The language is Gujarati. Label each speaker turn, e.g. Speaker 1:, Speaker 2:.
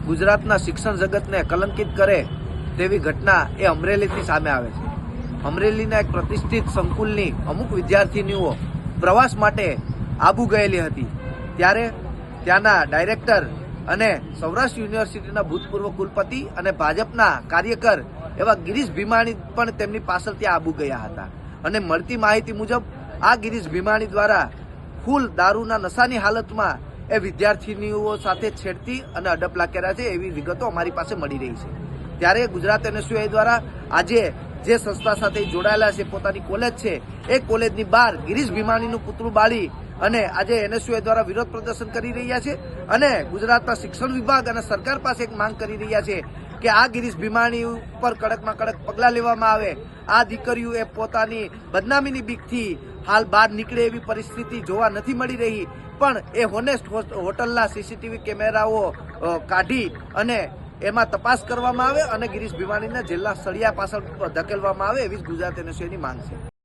Speaker 1: ગુજરાતના શિક્ષણ જગતને કલંકિત કરે તેવી ઘટના એ અમરેલીથી સામે આવે છે। અમરેલીના એક પ્રતિષ્ઠિત સંકુલની અમુક વિદ્યાર્થીનીઓ પ્રવાસ માટે આબુ ગયેલી હતી, ત્યારે ત્યાંના ડાયરેક્ટર અને સૌરાષ્ટ્ર યુનિવર્સિટીના ભૂતપૂર્વ કુલપતિ અને ભાજપના કાર્યકર એવા ગિરીશ ભીમાણી પણ તેમની પાછળ ત્યાં આબુ ગયા હતા અને મળતી માહિતી મુજબ આ ગિરીશ ભીમાણી દ્વારા ફૂલ દારૂના નશાની હાલતમાં એ વિદ્યાર્થીનીઓ સાથે છેડતી અને અડપલા કર્યા છે એવી વિગતો અમારી પાસે મળી રહી છે। ત્યારે ગુજરાત એનએસયુઆઈ દ્વારા આજે જે સંસ્થા સાથે જોડાયેલા છે, પોતાની કોલેજ છે, એ કોલેજની બહાર ગિરીશ ભીમાણીનું પુતળું બાળી અને આજે એનએસયુઆઈ દ્વારા વિરોધ પ્રદર્શન કરી રહ્યા છે અને ગુજરાતના શિક્ષણ વિભાગ અને સરકાર પાસે એક માંગ કરી રહ્યા છે કે આ ગિરીશ ભીમાણી ઉપર કડકમાં કડક પગલાં લેવામાં આવે। આ દીકરીઓ એ પોતાની બદનામીની બીકથી હાલ બહાર નીકળે એવી પરિસ્થિતિ જોવા નથી મળી રહી, પણ એ હોનેસ્ટ હોટલના સીસીટીવી કેમેરાઓ કાઢી અને એમાં તપાસ કરવામાં આવે અને ગિરીશ ભીમાણીને જેલના સળિયા પાછળ ધકેલવામાં આવે એવી જ ગુજરાત એનએસયુઆઈની માંગ છે।